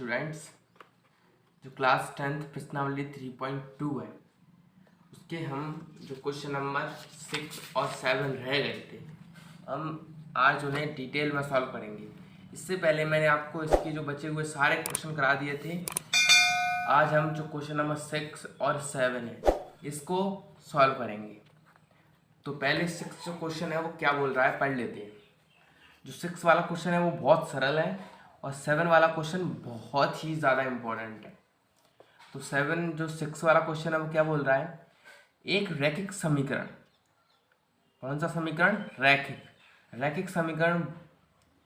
Students, जो class 10th प्रश्नावली 3.2 है उसके हम जो क्वेश्चन नंबर 6 और 7 रह गए थे हम आज उन्हें डिटेल में सॉल्व करेंगे। इससे पहले मैंने आपको इसके जो बचे हुए सारे क्वेश्चन करा दिए थे। आज हम जो क्वेश्चन नंबर 6 और 7 है इसको सॉल्व करेंगे। तो पहले 6 जो क्वेश्चन है वो क्या बोल रहा है पढ़ लेते हैं। जो 6 वाला क्वेश्चन है वो बहुत सरल है और 7 वाला क्वेश्चन बहुत ही ज़्यादा इम्पोर्टेंट है। तो 6 वाला क्वेश्चन है वो क्या बोल रहा है, एक रैखिक समीकरण, कौन सा समीकरण, रैखिक समीकरण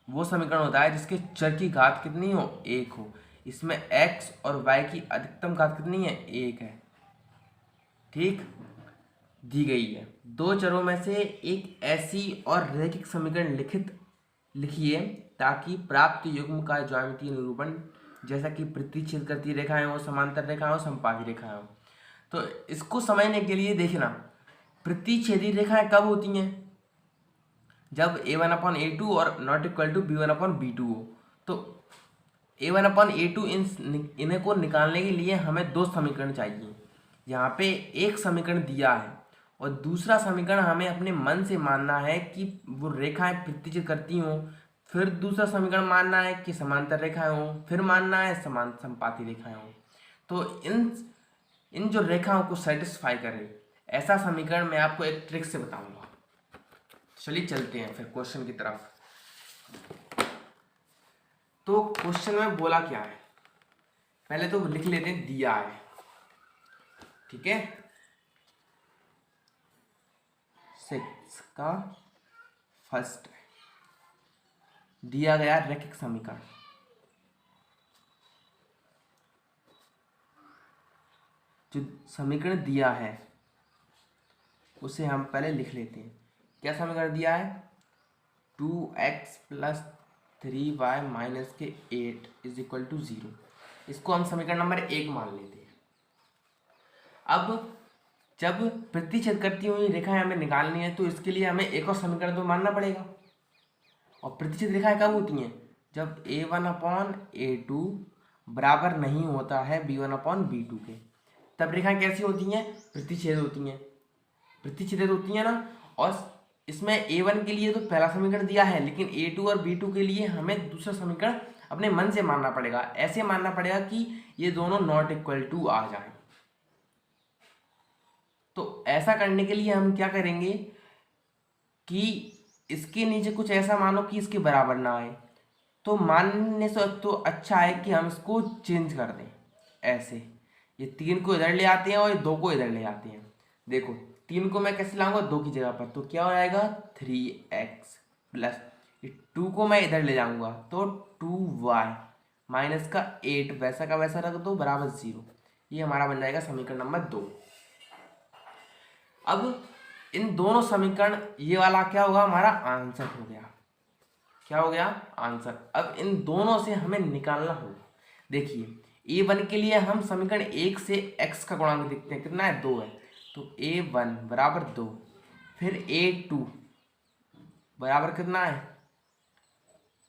वो समीकरण होता है जिसके चर की घात कितनी हो, 1 हो। इसमें x और y की अधिकतम घात कितनी है, 1 है। ठीक, दी गई है दो चरों में से एक ऐसी और रैखिक समीकरण लिखिए ताकि प्राप्त युग्म का ज्यामितीय निरूपण जैसा कि प्रतिच्छेद करती रेखाएं हो, समांतर रेखाएं हो, समपाती रेखाएं हो। तो इसको समझने के लिए देखना, प्रतिच्छेदी रेखाएं कब होती हैं, जब a1/a2 और नॉट इक्वल टू b1/b2 हो। तो a1/a2 इन्हें को निकालने के लिए हमें दो समीकरण चाहिए। यहाँ पे एक समीकरण दिया है और दूसरा समीकरण हमें अपने मन से मानना है कि वो रेखाएं प्रतिच्छेद करती हों। फिर दूसरा समीकरण मानना है कि समांतर रेखाएं हों, फिर मानना है समपाती रेखाएं हों। तो इन जो रेखाओं को सेटिस्फाई करे ऐसा समीकरण मैं आपको एक ट्रिक से बताऊंगा। चलिए चलते हैं फिर क्वेश्चन की तरफ। तो क्वेश्चन में बोला क्या है पहले तो लिख लेते हैं, दिया है, ठीक है। 6 का फर्स्ट दिया गया रैखिक समीकरण, जो समीकरण दिया है उसे हम पहले लिख लेते हैं। क्या समीकरण दिया है, 2x + 3y - 8 = 0। इसको हम समीकरण नंबर 1 मान लेते हैं। अब जब प्रतिच्छेद करती हुई रेखाएं हमें निकालनी है तो इसके लिए हमें एक और समीकरण तो मानना पड़ेगा। और प्रतिच्छेद रेखाएं कब होती हैं, जब a1/a2 बराबर नहीं होता है b1/b2 के, तब रेखाएं कैसी होती हैं, प्रतिच्छेद होती हैं, प्रतिच्छेदित होती हैं ना। और इसमें a1 के लिए तो पहला समीकरण दिया है, लेकिन a2 और b2 के लिए हमें दूसरा समीकरण अपने मन से मानना पड़ेगा। ऐसे मानना पड़ेगा कि ये दोनों नॉट इक्वल टू आ जाए। तो ऐसा करने के लिए हम क्या करेंगे कि इसके नीचे कुछ ऐसा मानो कि इसके बराबर ना आए। तो मानने से तो अच्छा है कि हम इसको चेंज कर दें। ऐसे ये 3 को इधर ले आते हैं और ये 2 को इधर ले आते हैं। देखो 3 को मैं कैसे लाऊंगा, 2 की जगह पर, तो क्या हो जाएगा 3x प्लस 2 को मैं इधर ले जाऊंगा तो 2y माइनस का 8 वैसा का वैसा रख दो बराबर 0। ये हमारा बन जाएगा समीकरण नंबर 2। अब इन दोनों समीकरण, ये वाला क्या होगा, हमारा आंसर हो गया। क्या हो गया, आंसर। अब इन दोनों से हमें निकालना होगा। देखिए a1 के लिए हम समीकरण 1 से x का गुणांक देखते हैं, कितना है, 2 है। तो a1 बराबर 2, फिर a2 बराबर कितना है,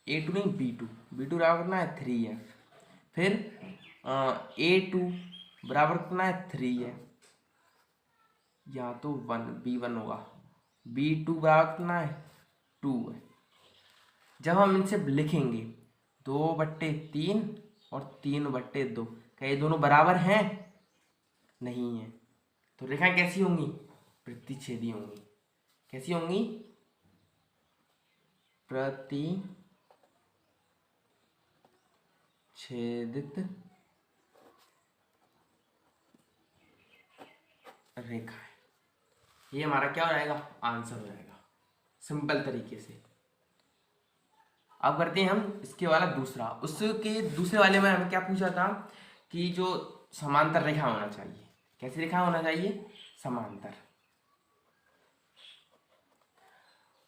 a2 नहीं b2 बराबर कितना है 3 है। फिर a2 बराबर कितना है 3 है, या तो b1 होगा, b2 बराबर कितना है 2 है। जब हम इनसे लिखेंगे 2/3 और 3/2, क्या ये दोनों बराबर हैं, नहीं है। तो रेखाएं कैसी होंगी, प्रतिच्छेदी होंगी। कैसी होंगी, प्रतिच्छेदित रेखाएं। ये हमारा क्या हो जाएगा, आंसर हो जाएगा सिंपल तरीके से। अब करते हैं हम इसके वाला दूसरा। उसके दूसरे वाले में हमें क्या पूछा था कि जो समांतर रेखा होना चाहिए, कैसी रेखा होना चाहिए, समांतर।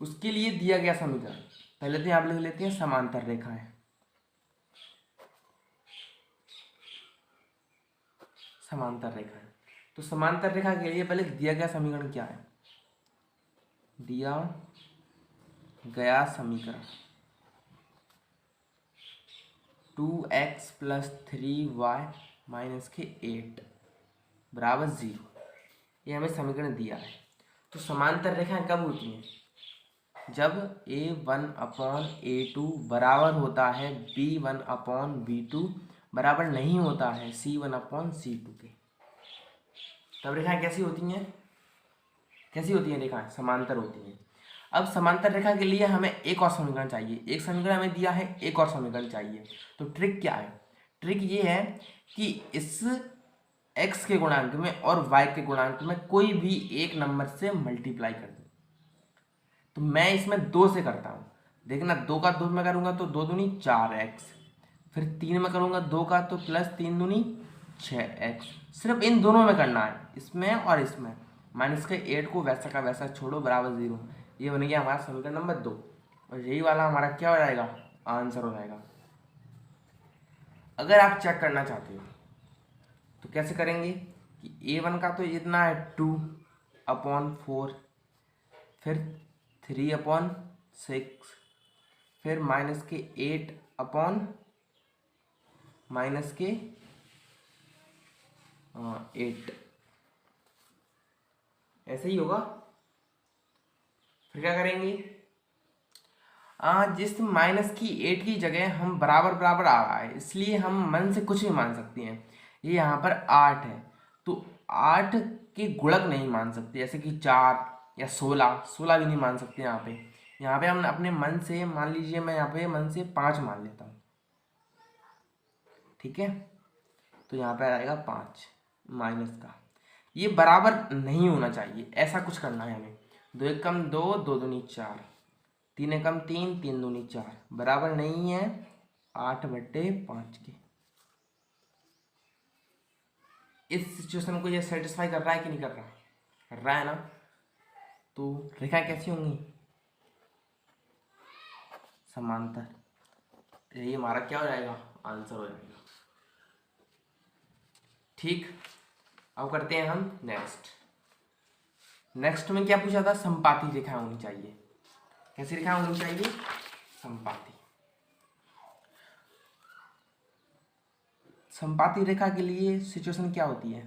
उसके लिए दिया गया समीकरण पहले तो आप लिख लेते हैं, समांतर रेखा है, समांतर रेखा है। तो समांतर रेखा के लिए पहले दिया गया समीकरण क्या है, दिया गया समीकरण 2x प्लस 3y माइनस के 8 बराबर 0, ये हमें समीकरण दिया है। तो समांतर रेखाएं कब होती हैं? जब a1/a2 बराबर होता है b1/b2 बराबर नहीं होता है c1/c2 के। तब रेखाएं कैसी होती हैं? कैसी होती हैं रेखाएं? समांतर होती हैं। अब समांतर रेखा के लिए हमें एक और समीकरण चाहिए, एक समीकरण हमें दिया है, एक और समीकरण चाहिए। तो ट्रिक क्या है? ट्रिक ये है कि इस x के गुणांक में और y के गुणांक में कोई भी एक नंबर से मल्टीप्लाई कर दो। तो मैं इसमें 2 से करता हूँ, देखना 2 का 2 में करूँगा तो 2 दूनी 4x, फिर 3 में करूँगा 2 का तो प्लस 3 दूनी 6x। सिर्फ इन दोनों में करना है, इसमें और इसमें। माइनस के 8 को वैसा का वैसा छोड़ो, बराबर 0। ये बन गया हमारा समीकरण नंबर 2, और यही वाला हमारा क्या हो जाएगा? आंसर हो जाएगा। अगर आप चेक करना चाहते हो तो कैसे करेंगे कि a1 का तो इतना है 2/4, फिर 3/6, फिर माइनस के 8 माइनस के 8, ऐसे ही होगा। फिर क्या करेंगे? जिस माइनस की 8 की जगह हम बराबर बराबर आ रहा है, इसलिए हम मन से कुछ भी मान सकते हैं। ये यहाँ पर 8 है तो 8 के गुणक नहीं मान सकते, जैसे कि 4 या 16 भी नहीं मान सकते। यहाँ पे हम अपने मन से, मान लीजिए मैं यहाँ पे मन से 5 मान लेता हूँ, ठीक है। तो यहाँ पे आएगा 5 माइनस का, ये बराबर नहीं होना चाहिए, ऐसा कुछ करना है हमें। 2 एक कम 2, 2 दूनी 4, 3 एकम 3, 3 दूनी 4, बराबर नहीं है 8/5 के। इस सिचुएशन को ये सेटिस्फाई कर रहा है कि नहीं कर रहा? कर रहा है ना। तो रेखाएं कैसी होंगी? समांतर। ये हमारा क्या हो जाएगा? आंसर हो जाएगा। ठीक, अब करते हैं हम नेक्स्ट में क्या पूछा था? समपाती रेखाएं होनी चाहिए। कैसी रेखाएं होनी चाहिए? समपाती। समपाती रेखा के लिए सिचुएशन क्या होती है?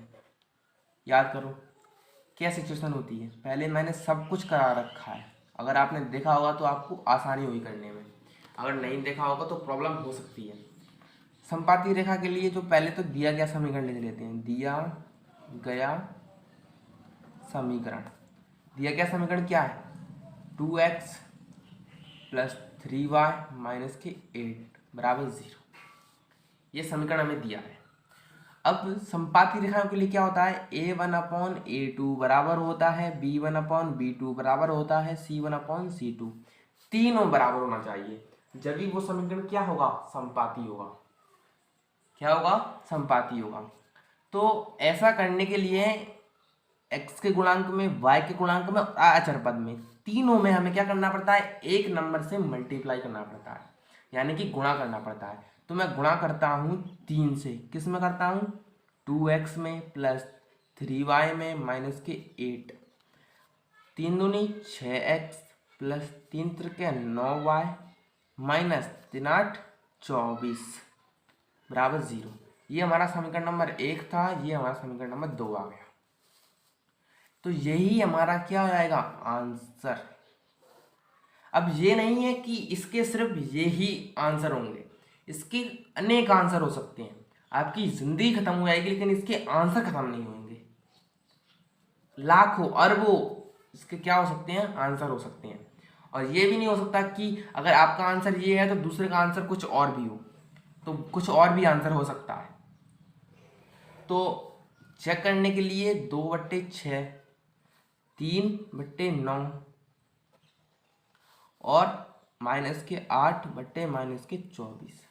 याद करो, क्या सिचुएशन होती है? पहले मैंने सब कुछ करा रखा है, अगर आपने देखा होगा तो आपको आसानी हुई करने में, अगर नहीं देखा होगा तो प्रॉब्लम हो सकती है। समपाती रेखा के लिए जो पहले तो दिया गया समीकरण लिख लेते हैं। दिया गया समीकरण, दिया गया समीकरण क्या है? 2x प्लस 3y माइनस के 8 बराबर 0, ये समीकरण हमें दिया है। अब समपाती रेखाओं के लिए क्या होता है? a1/a2 बराबर होता है b1/b2 बराबर होता है c1/c2, तीनों बराबर होना चाहिए, जब भी वो समीकरण क्या होगा? समपाती होगा। क्या होगा? समपाती होगा। तो ऐसा करने के लिए x के गुणांक में, y के गुणांक में और अचर पद में, तीनों में हमें क्या करना पड़ता है? एक नंबर से मल्टीप्लाई करना पड़ता है, यानी कि गुणा करना पड़ता है। तो मैं गुणा करता हूँ 3 से। किस में करता हूँ? 2x में प्लस 3y में माइनस के 8, 3 दूनी 6x प्लस 3 त्रिके 9y माइनस 3 8 24 बराबर 0। ये हमारा समीकरण नंबर 1 था, ये हमारा समीकरण नंबर 2 आ गया। तो यही हमारा क्या हो जाएगा? आंसर। अब ये नहीं है कि इसके सिर्फ यही आंसर होंगे, इसके अनेक आंसर हो सकते हैं। आपकी जिंदगी खत्म हो जाएगी लेकिन इसके आंसर खत्म नहीं होंगे। लाखों अरबों इसके क्या हो सकते हैं? आंसर हो सकते हैं। और ये भी नहीं हो सकता कि अगर आपका आंसर ये है तो दूसरे का आंसर कुछ और भी हो, तो कुछ और भी आंसर हो सकता है। तो चेक करने के लिए 2/6, 3/9 और माइनस के 8/-24,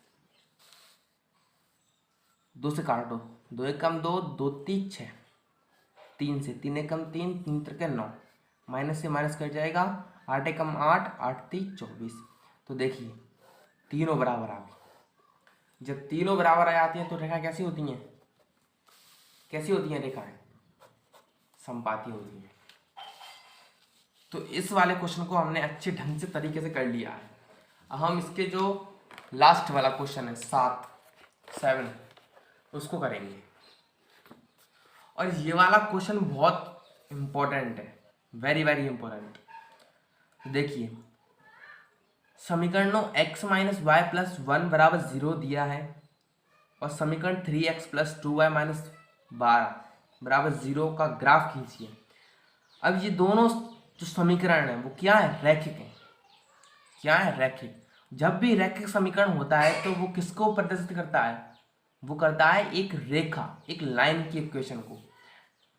2 से काटो, 2 एकम 2, 2 3 6, 3 से 3 एकम 3, 3 त्रिके 9, माइनस से माइनस कट जाएगा, 8 एकम 8, 8 3 24। तो देखिए तीनों बराबर आ गई। जब तीनों बराबर आ जाती हैं तो रेखा कैसी होती हैं? कैसी होती हैं रेखाएं? समपाती होती हैं। तो इस वाले क्वेश्चन को हमने अच्छे ढंग से तरीके से कर लिया है। अब हम इसके जो लास्ट वाला क्वेश्चन है 7, 7 उसको करेंगे। और ये वाला क्वेश्चन बहुत इम्पोर्टेंट है, वेरी वेरी इम्पोर्टेंट। देखिए समीकरणों x माइनस वाई प्लस 1 बराबर 0 दिया है और समीकरण 3x प्लस 2y माइनस 12 बराबर 0 का ग्राफ खींचिए। अब ये दोनों जो समीकरण है वो क्या है, रैखिक है। क्या है, रैखिक। जब भी रैखिक समीकरण होता है तो वो किसको प्रदर्शित करता है, वो करता है एक रेखा, एक लाइन की इक्वेशन को।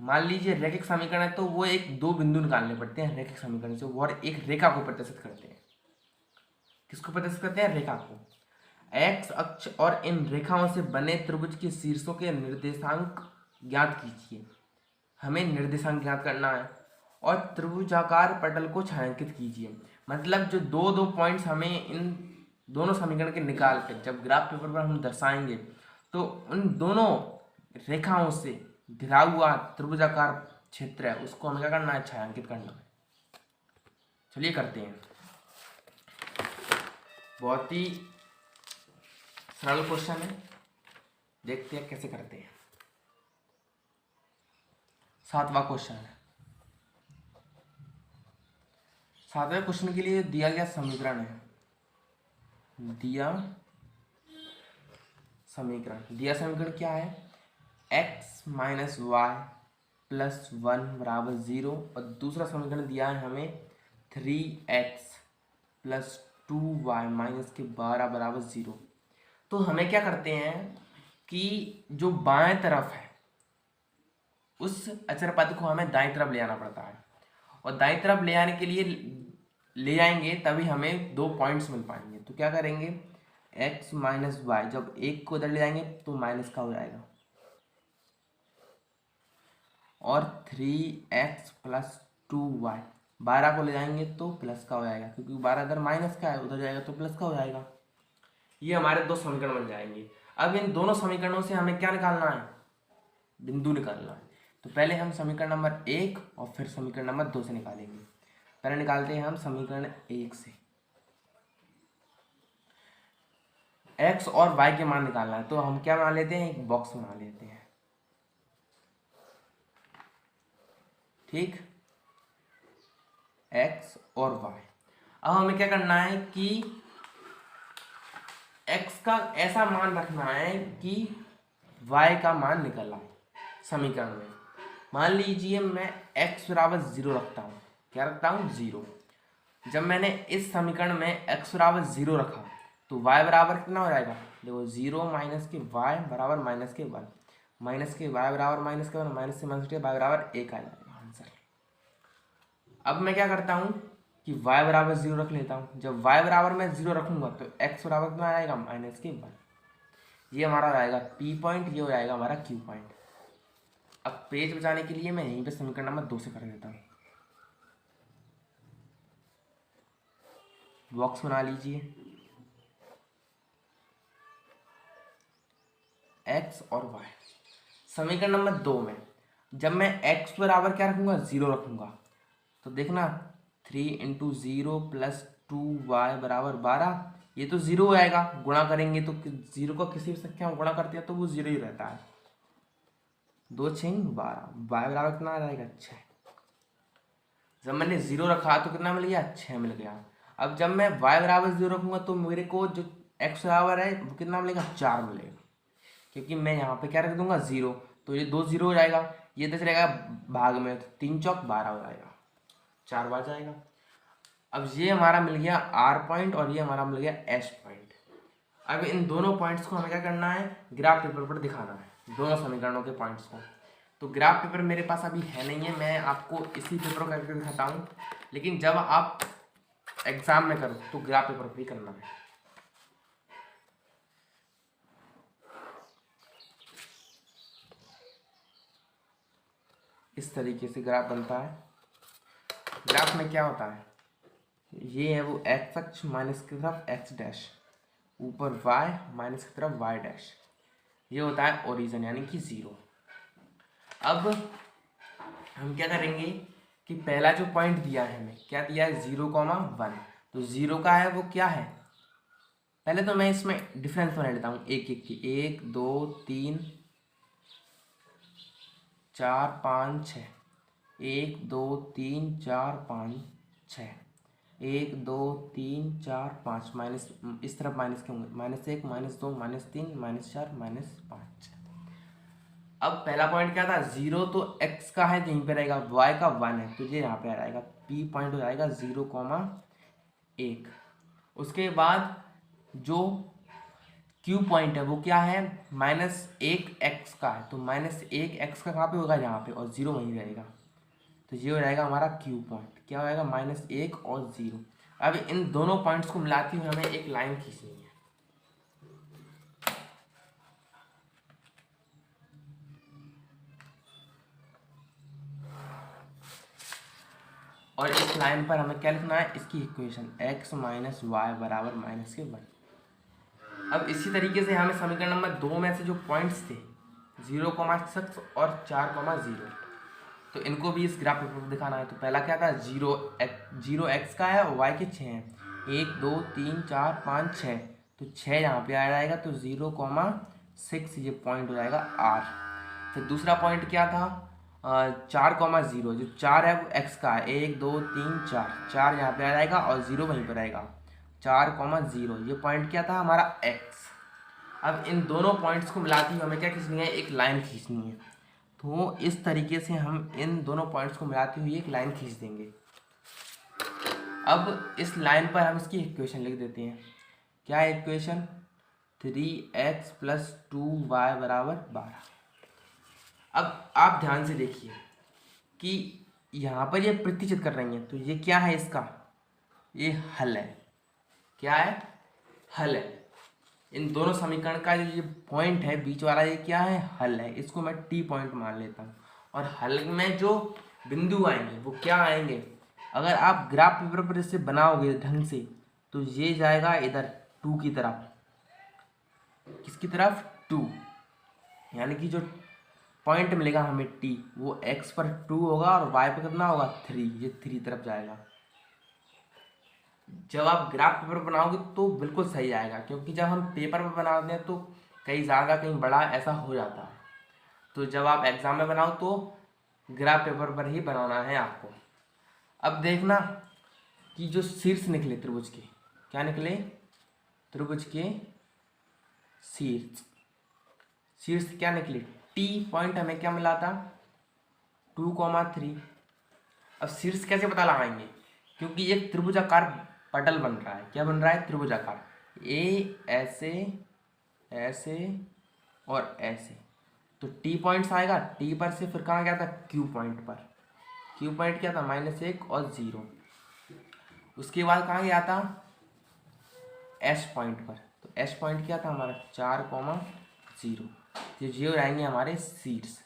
मान लीजिए रैखिक समीकरण है तो वो एक दो बिंदु निकालने पड़ते हैं रैखिक समीकरण से, वो और एक रेखा को प्रदर्शित करते हैं। किसको प्रदर्शित करते हैं, रेखा को। एक्स अक्ष और इन रेखाओं से बने त्रिभुज के शीर्षों के निर्देशांक ज्ञात कीजिए। हमें निर्देशांक ज्ञात करना है और त्रिभुजाकार पटल को छायांकित कीजिए। मतलब जो दो दो पॉइंट्स हमें इन दोनों समीकरण के निकाल कर जब ग्राफ पेपर पर हम दर्शाएंगे तो उन दोनों रेखाओं से घिरा हुआ त्रिभुजाकार क्षेत्र है उसको हमें क्या करना है, छायांकित करना है। चलिए करते हैं। बहुत ही सरल क्वेश्चन है, देखते हैं कैसे करते हैं। 7वां क्वेश्चन है। 7वें क्वेश्चन के लिए दिया गया समीकरण है, दिया समीकरण क्या है, x माइनस वाई प्लस 1 बराबर 0 और दूसरा समीकरण दिया है हमें 3x प्लस 2y माइनस के 12 बराबर 0। तो हमें क्या करते हैं कि जो बाएं तरफ है उस अचर पद को हमें दाईं तरफ ले आना पड़ता है और दाईं तरफ ले आने के लिए ले आएंगे तभी हमें दो पॉइंट्स मिल पाएंगे। तो क्या करेंगे, x माइनस वाई, जब एक को इधर ले जाएंगे तो माइनस का हो जाएगा और 3x प्लस 2y, 12 को ले जाएंगे तो प्लस का हो जाएगा क्योंकि 12 इधर माइनस का है, उधर जाएगा तो प्लस का हो जाएगा। ये हमारे दो समीकरण बन जाएंगे। अब इन दोनों समीकरणों से हमें क्या निकालना है, बिंदु निकालना है। तो पहले हम समीकरण नंबर 1 और फिर समीकरण नंबर 2 से निकालेंगे। पहले निकालते हैं हम समीकरण 1 से। x और y के मान निकालना है तो हम क्या बना लेते हैं, एक बॉक्स बना लेते हैं। ठीक, x और y। अब हमें क्या करना है कि x का ऐसा मान रखना है कि y का मान निकल आए समीकरण में। मान लीजिए मैं x बराबर 0 रखता हूँ। क्या रखता हूँ, 0। जब मैंने इस समीकरण में x बराबर 0 रखा तो y बराबर कितना हो जाएगा, देखो 0 माइनस के y बराबर माइनस के 1, माइनस के y बराबर माइनस के 1, माइनस से माइनस के y बराबर 1 आ जाएगा आंसर। अब मैं क्या करता हूँ कि y बराबर 0 रख लेता हूँ। जब y बराबर मैं 0 रखूँगा तो x बराबर कितना आएगा, माइनस के 1। ये हमारा आएगा P पॉइंट, ये हो जाएगा हमारा Q पॉइंट। अब पेज बचाने के लिए मैं यहीं पे समीकरण नंबर 2 से कर देता हूँ। बॉक्स बना लीजिए। x और y समीकरण नंबर 2 में जब मैं x बराबर क्या रखूँगा, 0 रखूँगा तो देखना 3 इंटू 0 प्लस 2y बराबर 12, ये तो 0 हो जाएगा। गुणा करेंगे तो 0 को किसी भी संख्या में गुणा करते हैं तो वो 0 ही रहता है। 2 6 12, y बराबर कितना आ जाएगा, 6। जब मैंने 0 रखा तो कितना मिल गया, 6 मिल गया। अब जब मैं y बराबर 0 रखूँगा तो मेरे को जो x बराबर है वो कितना मिलेगा, 4 मिलेगा क्योंकि मैं यहाँ पे क्या रख दूंगा, 0। तो ये 2 0 हो जाएगा, ये 10 रहेगा भाग में, तो 3 चौक 12 हो जाएगा, 4 बार जाएगा। अब ये हमारा मिल गया R पॉइंट और ये हमारा मिल गया S पॉइंट। अब इन दोनों पॉइंट्स को हमें क्या करना है, ग्राफ पेपर पर दिखाना है, दोनों समीकरणों के पॉइंट्स को। तो ग्राफ पेपर मेरे पास अभी है नहीं है, मैं आपको इसी पेपर को करके दिखाता हूँ, लेकिन जब आप एग्जाम में करो तो ग्राफ पेपर पर ही करना है। इस तरीके से ग्राफ बनता है। ग्राफ में क्या होता है, ये है वो x अक्ष, माइनस की तरफ x डैश, ऊपर y, माइनस की तरफ y डैश, ये होता है ओरिजिन यानी कि 0। अब हम क्या करेंगे कि पहला जो पॉइंट दिया है हमें, क्या दिया है, 0, 1। तो 0 का है वो क्या है, पहले तो मैं इसमें डिफरेंस बना लेता हूँ एक एक की। 1 2 3 4 5 6, 1 2 3 4 5 6, 1 2 3 4 5, माइनस इस तरफ माइनस के होंगे, -1 -2 -3 -4 -5। अब पहला पॉइंट क्या था, 0 तो x का है, यहीं पे रहेगा, y का 1 है, तो ये यहाँ पे आ जाएगा, p पॉइंट हो जाएगा 0,1। उसके बाद जो q पॉइंट है वो क्या है, -1x का है, तो -1x का कहाँ पे होगा, यहाँ पे, और 0 वहीं रहेगा, तो ये हो जाएगा हमारा q पॉइंट। क्या हो जाएगा, -1 और 0। अब इन दोनों पॉइंट्स को मिलाती हुई हमें एक लाइन खींचनी है। और इस लाइन पर हमें क्या लिखना है, इसकी इक्वेशन x - y बराबर -1। अब इसी तरीके से हमें समीकरण नंबर 2 में से जो पॉइंट्स थे 0,6 और 4,0, तो इनको भी इस ग्राफ पेपर पर दिखाना है। तो पहला क्या था, 0x का है और y के 6 हैं, 1 2 3 4 5 6, तो 6 यहाँ पे आ जाएगा, तो 0,6 ये पॉइंट हो जाएगा r। फिर दूसरा पॉइंट क्या था, 4,0, जो 4 है वो x का है, 1 2 3 4, 4 यहाँ पे आ जाएगा और 0 वहीं पर रहेगा, 4,0, ये पॉइंट क्या था हमारा x। अब इन दोनों पॉइंट्स को मिलाती हुई हमें क्या खींचनी है, एक लाइन खींचनी है। तो इस तरीके से हम इन दोनों पॉइंट्स को मिलाती हुई एक लाइन खींच देंगे। अब इस लाइन पर हम इसकी इक्वेशन लिख देते हैं। क्या है इक्वेशन, 3x + 2y बराबर 12। अब आप ध्यान से देखिए कि यहाँ पर ये प्रतिचित कर रही हैं, तो ये क्या है, इसका ये हल है। क्या है, हल है। इन दोनों समीकरण का ये पॉइंट है बीच वाला, ये क्या है, हल है। इसको मैं टी पॉइंट मान लेता हूँ। और हल में जो बिंदु आएंगे वो क्या आएंगे, अगर आप ग्राफ पेपर पर इसे बनाओगे ढंग से, तो ये जाएगा इधर 2 की तरफ। किसकी तरफ, 2, यानी कि जो पॉइंट मिलेगा हमें टी, वो x पर 2 होगा और y पर कितना होगा, 3, ये 3 तरफ जाएगा। जब आप ग्राफ पेपर बनाओगे तो बिल्कुल सही आएगा, क्योंकि जब हम पेपर पर बनाते हैं तो कहीं ज़्यादा कहीं बड़ा ऐसा हो जाता है। तो जब आप एग्ज़ाम में बनाओ तो ग्राफ पेपर पर ही बनाना है आपको। अब देखना कि जो शीर्ष निकले त्रिभुज के, क्या निकले, त्रिभुज के शीर्ष क्या निकले, टी पॉइंट हमें क्या मिला था, 2,3। अब शीर्ष कैसे पता लगाएंगे, क्योंकि एक त्रिभुजाकार पटल बन रहा है। क्या बन रहा है, त्रिभुजाकार, ए ऐसे ऐसे और ऐसे, तो टी पॉइंट्स आएगा, टी पर से फिर कहाँ गया था, क्यू पॉइंट पर। क्यू पॉइंट क्या था, -1 और 0। उसके बाद कहाँ गया था, एस पॉइंट पर। तो एस पॉइंट क्या था हमारा, 4,0, ये 0 आएंगे हमारे शीर्ष।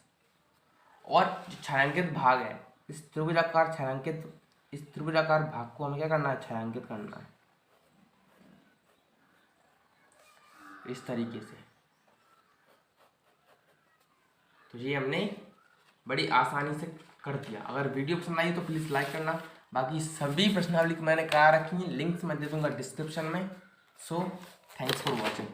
और जो छायांकित भाग है, इस त्रिभुजाकार भाग को हमें क्या करना है, छायांकित करना है इस तरीके से। तो ये हमने बड़ी आसानी से कर दिया। अगर वीडियो पसंद आई तो प्लीज़ लाइक करना। बाकी सभी प्रश्नावली मैंने करा रखी हैं, लिंक्स मैं दे दूंगा डिस्क्रिप्शन में। So thanks for watching.